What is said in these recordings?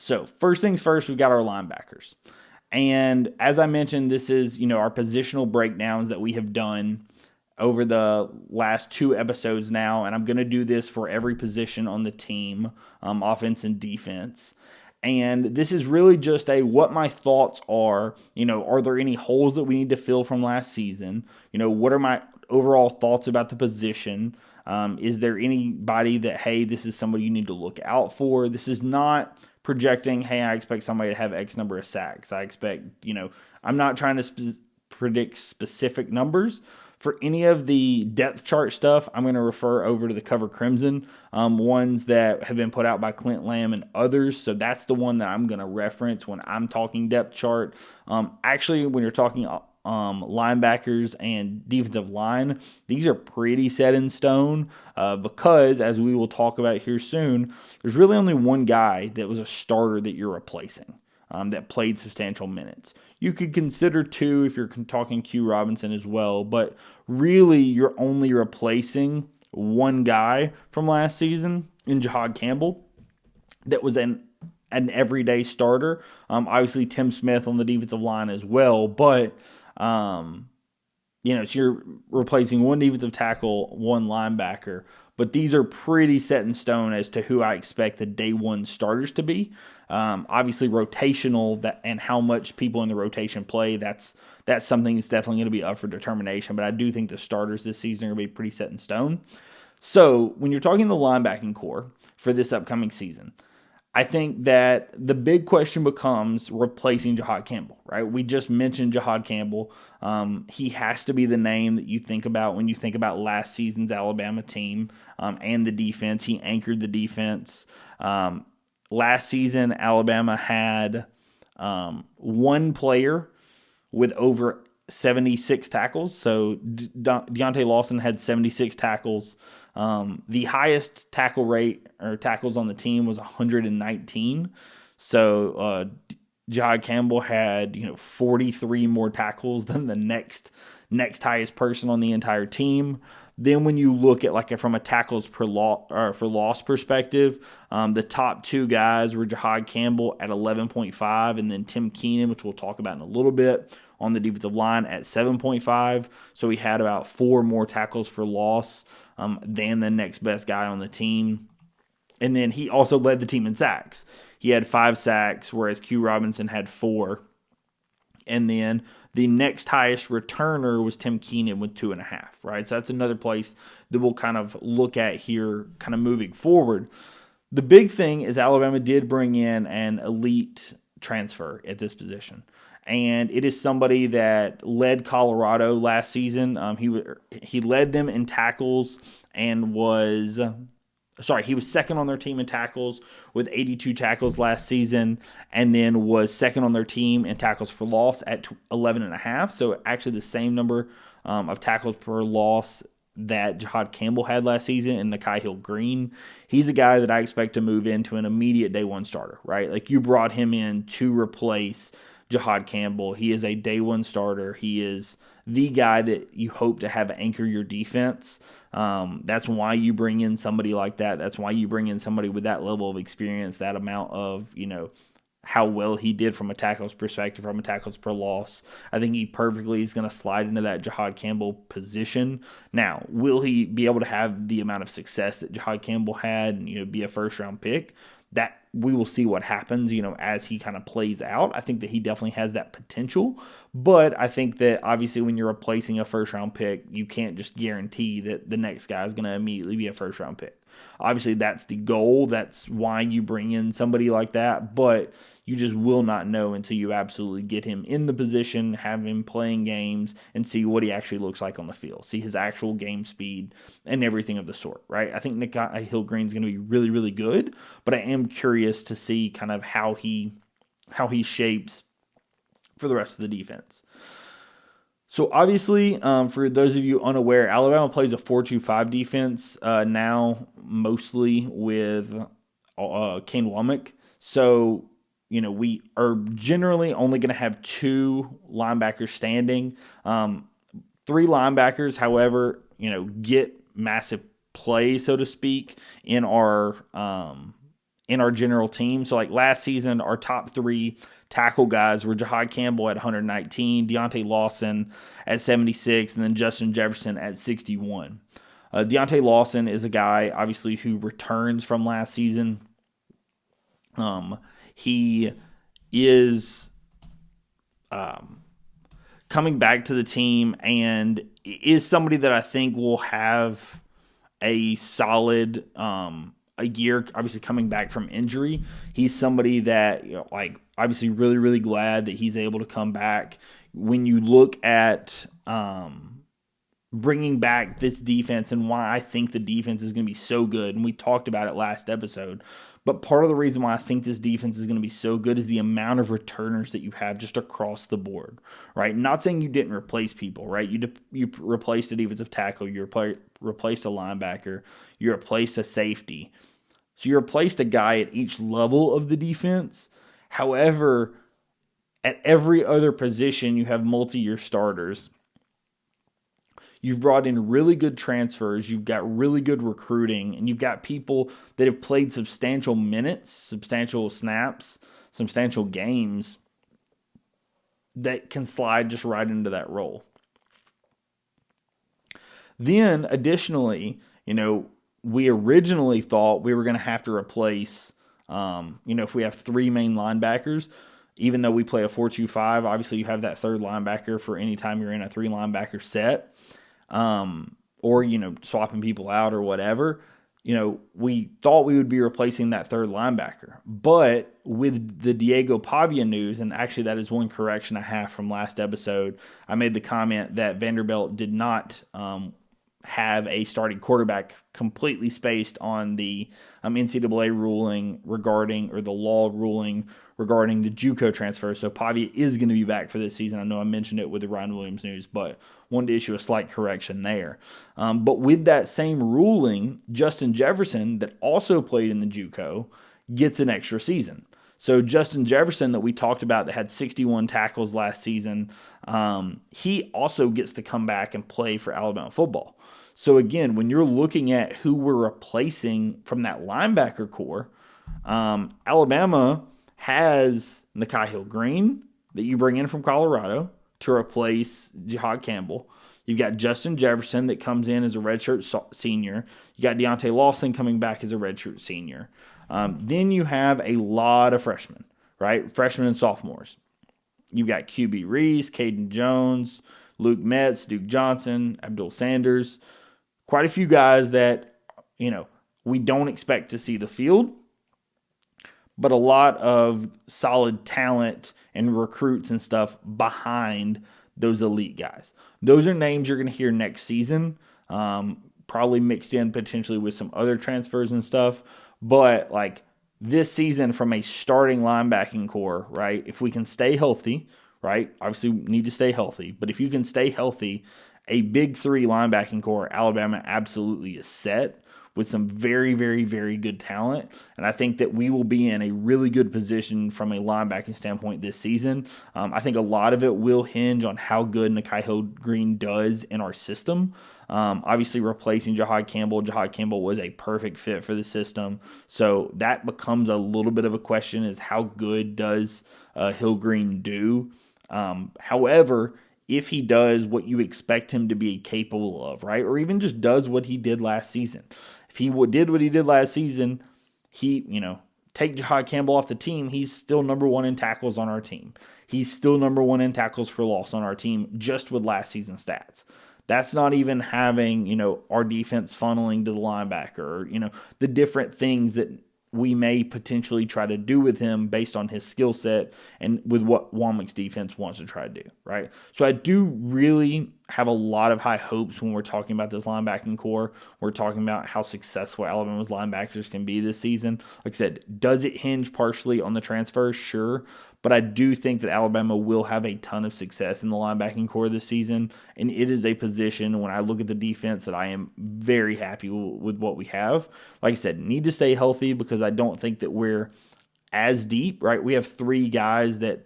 So first things first, we've got our linebackers. And as I mentioned, this is, our positional breakdowns that we have done over the last 2 episodes now. And I'm going to do this for every position on the team, offense and defense. And this is really just what my thoughts are. Are there any holes that we need to fill from last season? What are my overall thoughts about the position? Is there anybody that, hey, this is somebody you need to look out for? This is not projecting, hey, I expect somebody to have X number of sacks. I expect, I'm not trying to predict specific numbers. For any of the depth chart stuff, I'm going to refer over to the Cover Crimson ones that have been put out by Clint Lamb and others. So that's the one that I'm going to reference when I'm talking depth chart. Actually, when you're talking linebackers and defensive line, these are pretty set in stone because, as we will talk about here soon, there's really only one guy that was a starter that you're replacing. That played substantial minutes. You could consider 2 if you're talking Q Robinson as well, but really you're only replacing one guy from last season in Jahad Campbell that was an everyday starter. Obviously Tim Smith on the defensive line as well, but so you're replacing one defensive tackle, one linebacker, but these are pretty set in stone as to who I expect the day one starters to be. Obviously, rotational and how much people in the rotation play, that's something that's definitely going to be up for determination. But I do think the starters this season are going to be pretty set in stone. So when you're talking the linebacking core for this upcoming season, I think that the big question becomes replacing Jahad Campbell, right? We just mentioned Jahad Campbell. He has to be the name that you think about when you think about last season's Alabama team and the defense. He anchored the defense. Last season, Alabama had one player with over 76 tackles. So Deontay Lawson had 76 tackles. The highest tackle rate or tackles on the team was 119. So Jahad Campbell had 43 more tackles than the next highest person on the entire team. Then when you look at from a tackles per for loss perspective, the top 2 guys were Jahad Campbell at 11.5 and then Tim Keenan, which we'll talk about in a little bit, on the defensive line at 7.5. So he had about 4 more tackles for loss than the next best guy on the team. And then he also led the team in sacks. He had 5 sacks, whereas Q Robinson had 4. And then the next highest returner was Tim Keenan with 2.5, right? So that's another place that we'll kind of look at here, kind of moving forward. The big thing is Alabama did bring in an elite transfer at this position. And it is somebody that led Colorado last season. He led them in tackles and he was second on their team in tackles with 82 tackles last season, and then was second on their team in tackles for loss at 11.5. So actually the same number of tackles per loss that Jahad Campbell had last season and Nakai Hill-Green. He's a guy that I expect to move into an immediate day one starter, right? Like, you brought him in to replace Jahad Campbell. He is a day one starter. He is the guy that you hope to have anchor your defense. That's why you bring in somebody like that. That's why you bring in somebody with that level of experience, that amount of, how well he did from a tackles perspective, from a tackles per loss. I think he perfectly is going to slide into that Jahad Campbell position. Now, will he be able to have the amount of success that Jahad Campbell had and, be a first-round pick? That we will see what happens, as he kind of plays out. I think that he definitely has that potential, but I think that obviously when you're replacing a first-round pick, you can't just guarantee that the next guy is going to immediately be a first-round pick. Obviously, that's the goal. That's why you bring in somebody like that, but you just will not know until you absolutely get him in the position, have him playing games, and see what he actually looks like on the field, see his actual game speed and everything of the sort, right? I think Nakai Hill-Green is going to be really, really good, but I am curious to see kind of how he shapes for the rest of the defense. So obviously, for those of you unaware, Alabama plays a 4-2-5 defense now, mostly with Kane Womack. So, we are generally only going to have 2 linebackers standing. 3 linebackers, however, get massive play, so to speak, in our in our general team. So like last season, our top 3 tackle guys were Jahad Campbell at 119, Deontay Lawson at 76, and then Justin Jefferson at 61. Deontay Lawson is a guy, obviously, who returns from last season. He is coming back to the team and is somebody that I think will have a solid a year, obviously coming back from injury. He's somebody that, like, obviously really, really glad that he's able to come back. When you look at bringing back this defense and why I think the defense is going to be so good, and we talked about it last episode, but part of the reason why I think this defense is going to be so good is the amount of returners that you have just across the board, right? Not saying you didn't replace people, right? You replaced a defensive tackle, you replaced a linebacker, you replaced a safety. So you replaced a guy at each level of the defense. However, at every other position, you have multi-year starters. You've brought in really good transfers. You've got really good recruiting, and you've got people that have played substantial minutes, substantial snaps, substantial games that can slide just right into that role. Then, additionally, we originally thought we were going to have to replace, if we have 3 main linebackers, even though we play a 4-2-5, obviously you have that third linebacker for any time you're in a 3 linebacker set. Or, swapping people out or whatever, we thought we would be replacing that third linebacker. But with the Diego Pavia news, and actually that is one correction I have from last episode, I made the comment that Vanderbilt did not have a starting quarterback completely spaced on the NCAA ruling regarding, or the law ruling regarding the JUCO transfer. So Pavia is going to be back for this season. I know I mentioned it with the Ryan Williams news, but wanted to issue a slight correction there. But with that same ruling, Justin Jefferson, that also played in the JUCO, gets an extra season. So Justin Jefferson, that we talked about, that had 61 tackles last season, he also gets to come back and play for Alabama football. So again, when you're looking at who we're replacing from that linebacker core, Alabama has Nakai Hill-Green that you bring in from Colorado to replace Jahad Campbell. You've got Justin Jefferson that comes in as a redshirt senior. You got Deontay Lawson coming back as a redshirt senior. Then you have a lot of freshmen, right? Freshmen and sophomores. You've got QB Reese, Caden Jones, Luke Metz, Duke Johnson, Abdul Sanders. Quite a few guys that, we don't expect to see the field, but a lot of solid talent and recruits and stuff behind those elite guys. Those are names you're going to hear next season, probably mixed in potentially with some other transfers and stuff. But like this season, from a starting linebacking core, right, if we can stay healthy, right, obviously we need to stay healthy, but if you can stay healthy, a big 3 linebacking core, Alabama absolutely is set with some very, very, very good talent. And I think that we will be in a really good position from a linebacking standpoint this season. I think a lot of it will hinge on how good Nakai Hill-Green does in our system. Obviously, replacing Jahad Campbell. Jahad Campbell was a perfect fit for the system. So that becomes a little bit of a question, is how good does Hill-Green do? However, if he does what you expect him to be capable of, right? Or even just does what he did last season. If he did what he did last season, take Jahad Campbell off the team, he's still number 1 in tackles on our team. He's still number 1 in tackles for loss on our team just with last season's stats. That's not even having, our defense funneling to the linebacker, or, the different things that we may potentially try to do with him based on his skill set and with what Womack's defense wants to try to do, right? So I do really have a lot of high hopes when we're talking about this linebacking core. We're talking about how successful Alabama's linebackers can be this season. Like I said, does it hinge partially on the transfers? Sure. But I do think that Alabama will have a ton of success in the linebacking core this season, and it is a position, when I look at the defense, that I am very happy with what we have. Like I said, need to stay healthy because I don't think that we're as deep, right? We have 3 guys that,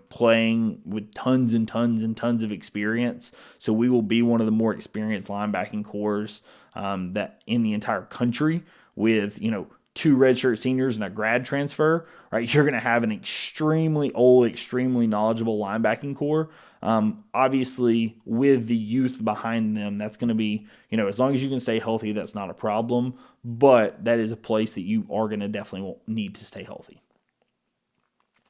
playing with tons and tons and tons of experience, so we will be one of the more experienced linebacking cores that in the entire country with, 2 redshirt seniors and a grad transfer, right, you're going to have an extremely old, extremely knowledgeable linebacking core. Obviously, with the youth behind them, that's going to be, as long as you can stay healthy, that's not a problem. But that is a place that you are going to definitely need to stay healthy.